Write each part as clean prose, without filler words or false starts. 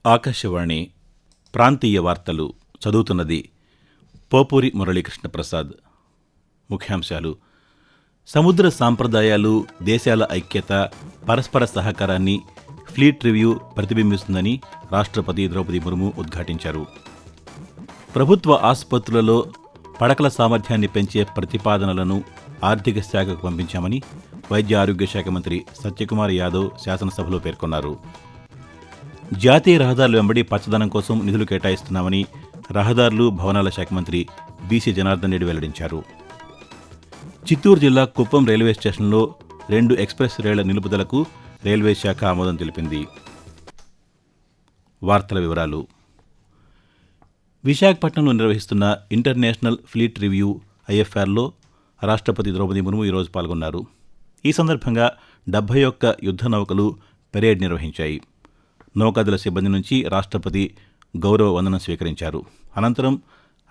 ఆకాశవాణి ప్రాంతీయ వార్తలు చదువుతున్నది పోపూరి మురళీకృష్ణ ప్రసాద్. ముఖ్యాంశాలు: సముద్ర సాంప్రదాయాలు, దేశాల ఐక్యత, పరస్పర సహకారాన్ని ఫ్లీట్ రివ్యూ ప్రతిబింబిస్తుందని రాష్ట్రపతి ద్రౌపది ముర్ము ఉద్ఘాటించారు. ప్రభుత్వ ఆసుపత్రులలో పడకల సామర్థ్యాన్ని పెంచే ప్రతిపాదనలను ఆర్థిక శాఖకు పంపించామని వైద్య ఆరోగ్య శాఖ మంత్రి సత్యకుమార్ యాదవ్ శాసనసభలో పేర్కొన్నారు. జాతీయ రహదారుల వెంబడి పచ్చదనం కోసం నిధులు కేటాయిస్తున్నామని రహదారులు, భవనాల శాఖ మంత్రి బీసీ జనార్దన్ రెడ్డి వెల్లడించారు. చిత్తూరు జిల్లా కుప్పం రైల్వే స్టేషన్లో 2 ఎక్స్ప్రెస్ రైళ్ల నిలుపుదలకు రైల్వే శాఖ ఆమోదం తెలిపింది. వార్తల వివరాలు: విశాఖపట్నంలో నిర్వహిస్తున్న ఇంటర్నేషనల్ ఫ్లీట్ రివ్యూ ఐఎఫ్ఆర్లో రాష్ట్రపతి ద్రౌపది ముర్ము ఈరోజు పాల్గొన్నారు. ఈ సందర్భంగా 71 యుద్ధ నౌకలు పెరేడ్ నిర్వహించాయి. నౌకాదళ సిబ్బంది నుంచి రాష్ట్రపతి గౌరవ వందనం స్వీకరించారు. అనంతరం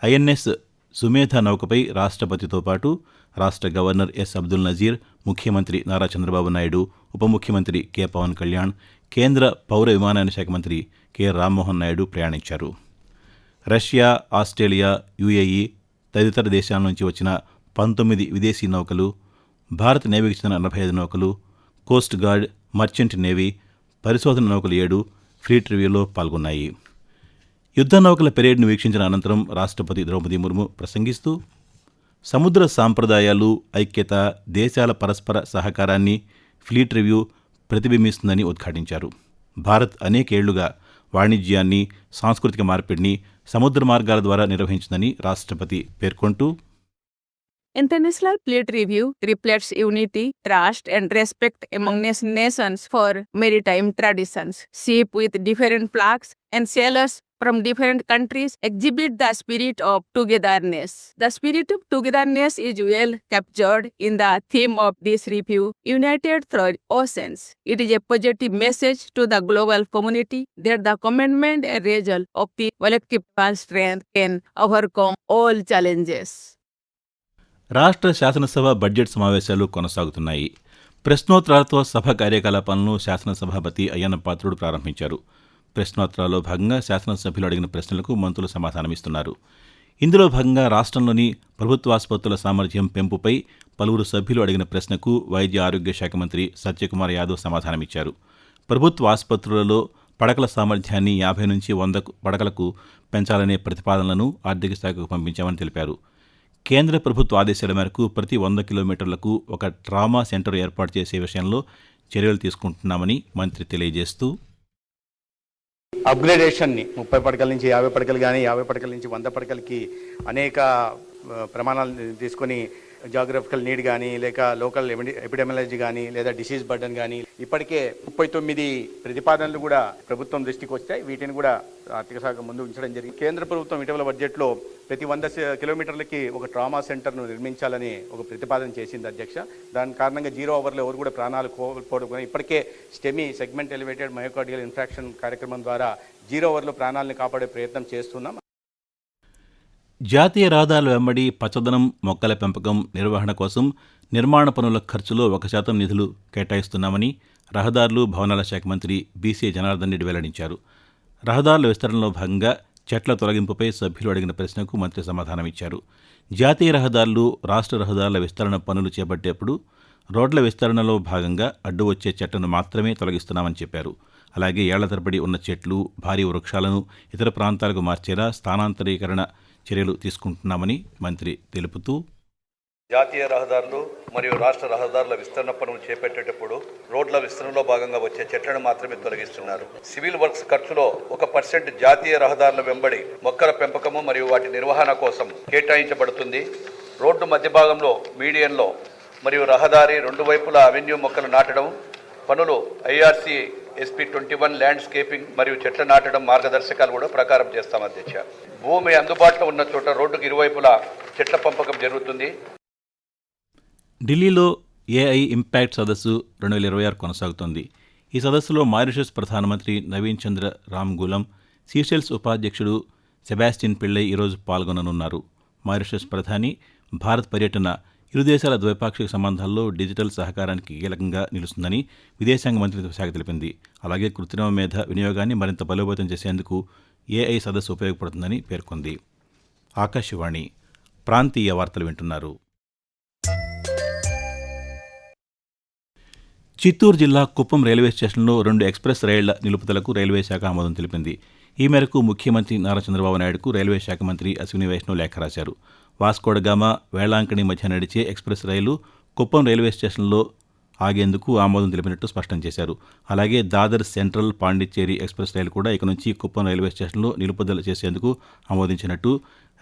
ఐఎన్ఎస్ సుమేధ నౌకపై రాష్ట్రపతితో పాటు రాష్ట్ర గవర్నర్ ఎస్ అబ్దుల్ నజీర్, ముఖ్యమంత్రి నారా చంద్రబాబు నాయుడు, ఉప ముఖ్యమంత్రి కె పవన్ కళ్యాణ్, కేంద్ర పౌర విమానయాన శాఖ మంత్రి కె రామ్మోహన్ నాయుడు ప్రయాణించారు. రష్యా, ఆస్ట్రేలియా, యుఏఈ తదితర దేశాల నుంచి వచ్చిన 19 విదేశీ నౌకలు, భారత నేవీకి చెందిన 45 నౌకలు, కోస్ట్ గార్డ్, మర్చెంట్ నేవీ, పరిశోధన నౌకలు 7 ఫ్లీట్ రివ్యూలో పాల్గొన్నాయి. యుద్ధ నౌకల పెరేడ్ను వీక్షించిన అనంతరం రాష్ట్రపతి ద్రౌపది ముర్ము ప్రసంగిస్తూ సముద్ర సాంప్రదాయాలు, ఐక్యత, దేశాల పరస్పర సహకారాన్ని ఫ్లీట్ రివ్యూ ప్రతిబింబిస్తుందని ఉద్ఘాటించారు. భారత్ అనేకేళ్లుగా వాణిజ్యాన్ని, సాంస్కృతిక మార్పిడిని సముద్ర మార్గాల ద్వారా నిర్వహించిందని రాష్ట్రపతి పేర్కొంటూ, International Fleet Review reflects unity, trust, and respect among nations for maritime traditions. Ships with different flags and sailors from different countries exhibit the spirit of togetherness. The spirit of togetherness is well captured in the theme of this review, United Through Oceans. It is a positive message to the global community that the commitment and result of the collective strength can overcome all challenges. రాష్ట్ర శాసనసభ budget సమావేశాలు కొనసాగుతున్నాయి. ప్రశ్నోత్తరాలతో సభ కార్యకలాపాలను శాసనసభాపతి అయ్యన్న పాత్రుడు ప్రారంభించారు. ప్రశ్నోత్తరాల్లో భాగంగా శాసనసభ్యులు అడిగిన ప్రశ్నలకు మంత్రులు సమాధానమిస్తున్నారు. ఇందులో భాగంగా రాష్ట్రంలోని ప్రభుత్వాసుపత్రుల సామర్థ్యం పెంపుపై పలువురు సభ్యులు అడిగిన ప్రశ్నకు వైద్య ఆరోగ్య శాఖ మంత్రి సత్యకుమార్ యాదవ్ సమాధానమిచ్చారు. ప్రభుత్వ ఆసుపత్రులలో పడకల సామర్థ్యాన్ని 50 నుంచి 100 పడకలకు పెంచాలనే ప్రతిపాదనలను ఆర్థిక శాఖకు పంపించామని తెలిపారు. కేంద్ర ప్రభుత్వ ఆదేశాల మేరకు ప్రతి 100 కిలోమీటర్లకు ఒక ట్రామా సెంటర్ ఏర్పాటు చేసే విషయంలో చర్యలు తీసుకుంటున్నామని మంత్రి తెలియజేస్తూ, అప్గ్రేడేషన్ని 30 పడకల నుంచి 50 పడకలు కానీ 50 పడకల నుంచి 100 పడకలకి అనేక ప్రమాణాలు తీసుకొని జాగ్రఫికల్ నీడ్ కానీ లేక లోకల్ ఎపిడెమియాలజీ కానీ లేదా డిసీజ్ బర్డన్ కానీ ఇప్పటికే 39 ప్రతిపాదనలు కూడా ప్రభుత్వం దృష్టికి వచ్చాయి. వీటిని కూడా ఆర్థిక శాఖ ముందు ఉంచడం జరిగింది. కేంద్ర ప్రభుత్వం ఇటీవల బడ్జెట్లో ప్రతి 100 కిలోమీటర్లకి ఒక ట్రామా సెంటర్ను నిర్మించాలని ఒక ప్రతిపాదన చేసింది అధ్యక్ష. దాని కారణంగా 0 అవర్లో ఎవరు కూడా ప్రాణాలు కోల్పోవడం, ఇప్పటికే STEMI segment elevated myocardial infarction కార్యక్రమం ద్వారా 0 అవర్లో ప్రాణాలను కాపాడే ప్రయత్నం చేస్తున్నాం. జాతీయ రహదారుల వెంబడి పచ్చదనం, మొక్కల పెంపకం, నిర్వహణ కోసం నిర్మాణ పనుల ఖర్చులో 1% నిధులు కేటాయిస్తున్నామని రహదారులు, భవనాల శాఖ మంత్రి బీసీ జనార్దన్ రెడ్డి వెల్లడించారు. రహదారుల విస్తరణలో భాగంగా చెట్ల తొలగింపుపై సభ్యులు అడిగిన ప్రశ్నకు మంత్రి సమాధానమిచ్చారు. జాతీయ రహదారులు, రాష్ట్ర రహదారుల విస్తరణ పనులు చేపట్టేప్పుడు రోడ్ల విస్తరణలో భాగంగా అడ్డు వచ్చే చెట్లను మాత్రమే తొలగిస్తున్నామని చెప్పారు. అలాగే ఏళ్ల తరబడి ఉన్న చెట్లు, భారీ వృక్షాలను ఇతర ప్రాంతాలకు మార్చేలా స్థానాంతరీకరణ చర్యలు తీసుకుంటున్నామని మంత్రి తెలుపుతూ, జాతీయ రహదారులు మరియు రాష్ట్ర రహదారుల విస్తరణ పనులు చేపట్టేటప్పుడు రోడ్ల విస్తరణలో భాగంగా వచ్చే చెట్లను మాత్రమే తొలగిస్తున్నారు. సివిల్ వర్క్స్ ఖర్చులో 1% జాతీయ రహదారుల వెంబడి మొక్కల పెంపకము మరియు వాటి నిర్వహణ కోసం కేటాయించబడుతుంది. రోడ్డు మధ్య భాగంలో, మీడియన్లో మరియు రహదారి 2 వైపులా అవెన్యూ మొక్కలు నాటడం పనులు ఐఆర్సీ ఎస్పీ 21 ల్యాండ్స్కేపింగ్ మరియు చెట్ల నాటడం మార్గదర్శకాలు కూడా ప్రకారం చేస్తాం అధ్యక్ష. భూమి అందుబాటులో ఉన్న చోట రోడ్డుకు ఇరువైపులా చెట్ల పెంపకం జరుగుతుంది. ఢిల్లీలో ఏఐ ఇంపాక్ట్ సదస్సు 2026 కొనసాగుతోంది. ఈ సదస్సులో మారిషస్ ప్రధానమంత్రి నవీన్ చంద్ర రామ్గూలం, సీషెల్స్ ఉపాధ్యక్షుడు సెబాస్టియన్ పిళ్ళై ఈరోజు పాల్గొననున్నారు. మారిషస్ ప్రధాని భారత్ పర్యటన ఇరు దేశాల ద్వైపాక్షిక సంబంధాల్లో డిజిటల్ సహకారానికి కీలకంగా నిలుస్తుందని విదేశాంగ మంత్రిత్వ శాఖ తెలిపింది. అలాగే కృత్రిమ మేధ వినియోగాన్ని మరింత బలోపేతం చేసేందుకు ఏఐ సదస్సు ఉపయోగపడుతుందని పేర్కొంది. ఆకాశవాణి ప్రాంతీయ వార్తలు వింటున్నారు. చిత్తూరు జిల్లా కుప్పం రైల్వే స్టేషన్లో 2 ఎక్స్ప్రెస్ రైళ్ల నిలుపుదలకు రైల్వే శాఖ ఆమోదం తెలిపింది. ఈ మేరకు ముఖ్యమంత్రి నారా చంద్రబాబు నాయుడుకు రైల్వే శాఖ మంత్రి అశ్విని వైష్ణవ్ లేఖ రాశారు. వాస్కోడగామ వేళాంకణి మధ్య నడిచే ఎక్స్ప్రెస్ రైలు కుప్పం రైల్వే స్టేషన్లో ఆగేందుకు ఆమోదం తెలిపినట్టు స్పష్టం చేశారు. అలాగే దాదర్ సెంట్రల్ పాండిచ్చేరి ఎక్స్ప్రెస్ రైలు కూడా ఇక నుంచి కుప్పం రైల్వే స్టేషన్లో నిలుపుదల చేసేందుకు ఆమోదించినట్టు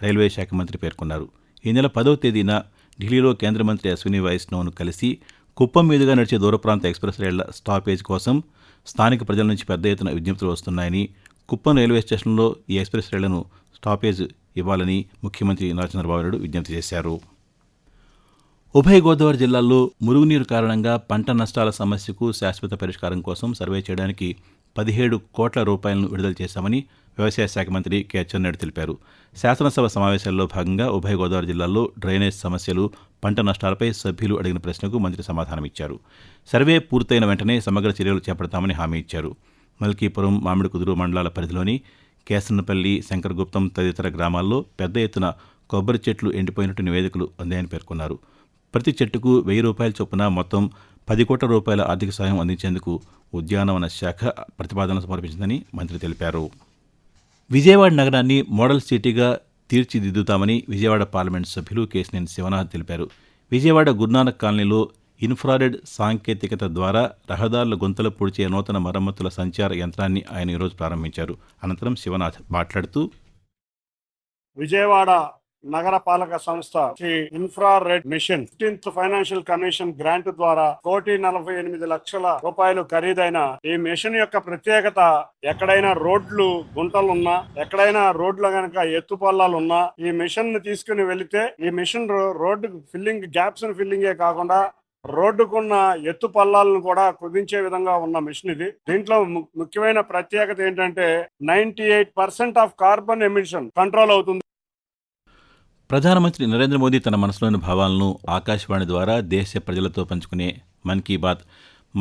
రైల్వే శాఖ మంత్రి పేర్కొన్నారు. ఈ నెల 10వ తేదీన ఢిల్లీలో కేంద్ర మంత్రి అశ్విని వైష్ణవ్ను కలిసి కుప్పం మీదుగా నడిచే దూర ప్రాంత ఎక్స్ప్రెస్ రైళ్ల స్టాపేజ్ కోసం స్థానిక ప్రజల నుంచి పెద్ద ఎత్తున విజ్ఞప్తులు వస్తున్నాయని, కుప్పం రైల్వే స్టేషన్లో ఈ ఎక్స్ప్రెస్ రైళ్లను స్టాపేజ్ ఇవ్వాలని ముఖ్యమంత్రి నారా చంద్రబాబు నాయుడు విజ్ఞప్తి చేశారు. ఉభయ గోదావరి జిల్లాల్లో మురుగునీరు కారణంగా పంట నష్టాల సమస్యకు శాశ్వత పరిష్కారం కోసం సర్వే చేయడానికి 17 కోట్ల రూపాయలను విడుదల చేశామని వ్యవసాయ శాఖ మంత్రి కె అచ్చెన్నాయుడు తెలిపారు. శాసనసభ సమావేశాల్లో భాగంగా ఉభయ గోదావరి జిల్లాల్లో డ్రైనేజ్ సమస్యలు, పంట నష్టాలపై సభ్యులు అడిగిన ప్రశ్నకు మంత్రి సమాధానమిచ్చారు. సర్వే పూర్తయిన వెంటనే సమగ్ర చర్యలు చేపడతామని హామీ ఇచ్చారు. మల్కీపురం, మామిడికుదురు మండలాల పరిధిలోని కేసన్నపల్లి, శంకరగుప్తం తదితర గ్రామాల్లో పెద్ద ఎత్తున కొబ్బరి చెట్లు ఎండిపోయినట్టు నివేదికలు అందాయని పేర్కొన్నారు. ప్రతి చెట్టుకు 1000 రూపాయల చొప్పున మొత్తం 10 కోట్ల రూపాయల ఆర్థిక సాయం అందించేందుకు ఉద్యానవన శాఖ ప్రతిపాదనలు సమర్పించిందని మంత్రి తెలిపారు. విజయవాడ నగరాన్ని మోడల్ సిటీగా తీర్చిదిద్దుతామని విజయవాడ పార్లమెంటు సభ్యులు కేశినేని శివనాథ్ తెలిపారు. విజయవాడ గురునానక్ కాలనీలో ఇన్ఫ్రారెడ్ సాంకేతికత ద్వారా రహదారుల గుంతలు పూడ్చే నూతన మరమ్మతుల సంచార యంత్రాన్ని ఆయన ఈరోజు ప్రారంభించారు. అనంతరం శివనాథ్ మాట్లాడుతూ, విజయవాడ నగర పాలక సంస్థ infrared mission 15th financial commission grant ద్వారా 1,48,00,000 రూపాయలు ఖరీదైన ఈ మిషన్ యొక్క ప్రత్యేకత, ఎక్కడైనా రోడ్లు గుంటలున్నా, ఎక్కడైనా రోడ్లు గనక ఎత్తుపల్లాలున్నా ఈ మిషన్ ను తీసుకుని వెళితే ఈ మిషన్ రోడ్డు ఫిల్లింగ్ గ్యాప్స్ ఫిల్లింగే కాకుండా రోడ్డుకున్న ఎత్తు పల్లాలను కూడా కుదించే విధంగా ఉన్న మిషన్ ఇది. దీంట్లో ముఖ్యమైన ప్రత్యేకత ఏంటంటే 98% ఆఫ్ కార్బన్ ఎమిషన్ కంట్రోల్ అవుతుంది. ప్రధానమంత్రి నరేంద్ర మోదీ తన మనసులోని భావాలను ఆకాశవాణి ద్వారా దేశ ప్రజలతో పంచుకునే మన్ కీ బాత్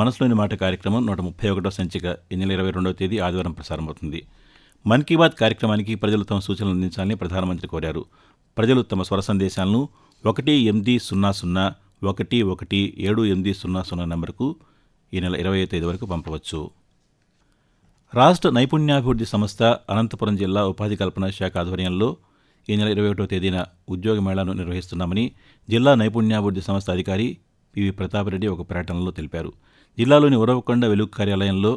మనసులోని మాట కార్యక్రమం 131వ సంచిక ఈ నెల 22వ తేదీ ఆదివారం ప్రసారమవుతుంది. మన్ కీ బాత్ కార్యక్రమానికి ప్రజలు తమ సూచనలు అందించాలని ప్రధానమంత్రి కోరారు. ప్రజలు తమ స్వర సందేశాలను 18001117800 నంబరుకు ఈ నెల 20వ తేదీ వరకు పంపవచ్చు. రాష్ట్ర నైపుణ్యాభివృద్ధి సంస్థ అనంతపురం జిల్లా ఉపాధి కల్పన శాఖ ఆధ్వర్యంలో ఈ నెల 21వ తేదీన ఉద్యోగ మేళాను నిర్వహిస్తున్నామని జిల్లా నైపుణ్యాభివృద్ధి సంస్థ అధికారి పివి ప్రతాపరెడ్డి ఒక ప్రకటనలో తెలిపారు. జిల్లాలోని ఉరవకొండ వెలుగు కార్యాలయంలో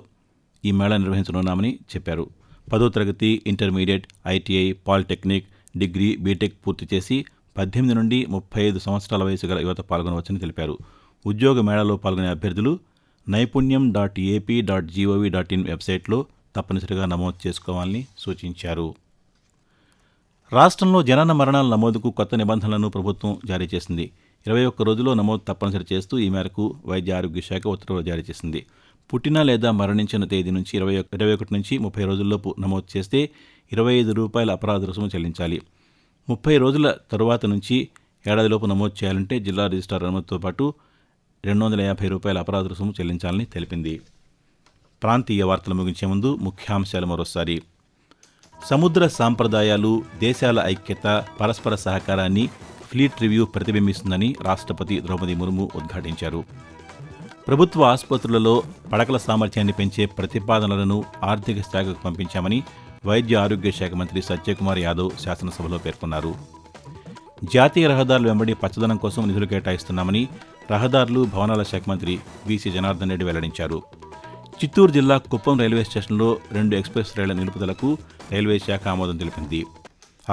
ఈ మేళా నిర్వహించనున్నామని చెప్పారు. 10వ తరగతి, intermediate, ITI, polytechnic, degree, BTech పూర్తి చేసి 18 నుండి 35 సంవత్సరాల వయసు గల యువత పాల్గొనవచ్చని తెలిపారు. ఉద్యోగ మేళాలో పాల్గొనే అభ్యర్థులు naipunyam.ap.gov.in వెబ్సైట్లో తప్పనిసరిగా నమోదు చేసుకోవాలని సూచించారు. రాష్ట్రంలో జనన మరణాల నమోదుకు కొత్త నిబంధనలను ప్రభుత్వం జారీ చేసింది. 21 రోజుల్లో నమోదు తప్పనిసరి చేస్తూ ఈ మేరకు వైద్య ఆరోగ్య శాఖ ఉత్తర్వులు జారీ చేసింది. పుట్టిన లేదా మరణించిన తేదీ నుంచి 21 నుంచి 30 రోజుల్లోపు నమోదు చేస్తే 25 రూపాయల అపరాధ రుసుము చెల్లించాలి. 30 రోజుల తరువాత నుంచి ఏడాదిలోపు నమోదు చేయాలంటే జిల్లా రిజిస్ట్రార్ అనుమతితో పాటు 250 రూపాయల అపరాధ రుసుము చెల్లించాలని తెలిపింది. ప్రాంతీయ వార్తలు ముగించే ముందు ముఖ్యాంశాలు మరోసారి. సముద్ర సాంప్రదాయాలు, దేశాల ఐక్యత, పరస్పర సహకారాన్ని ఫ్లీట్ రివ్యూ ప్రతిబింబిస్తుందని రాష్ట్రపతి ద్రౌపది ముర్ము ఉద్ఘాటించారు. ప్రభుత్వ ఆసుపత్రులలో పడకల సామర్థ్యాన్ని పెంచే ప్రతిపాదనలను ఆర్థిక శాఖకు పంపించామని వైద్య ఆరోగ్య శాఖ మంత్రి సత్యకుమార్ యాదవ్ శాసనసభలో పేర్కొన్నారు. జాతీయ రహదారుల వెంబడి పచ్చదనం కోసం నిధులు కేటాయిస్తున్నామని రహదారులు, భవనాల శాఖ మంత్రి బీసీ జనార్దన్ రెడ్డి వెల్లడించారు. చిత్తూరు జిల్లా కుప్పం రైల్వే స్టేషన్లో 2 ఎక్స్ప్రెస్ రైళ్ల నిలుపుదలకు రైల్వే శాఖ ఆమోదం తెలిపింది.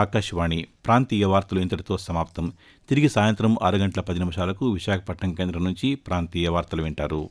ఆకాశవాణి ప్రాంతీయ వార్తలు ఇంతటితో సమాప్తం. తిరిగి సాయంత్రం 6 గంటల 10 నిమిషాలకు విశాఖపట్నం కేంద్రం నుంచి ప్రాంతీయ వార్తలు వింటారు.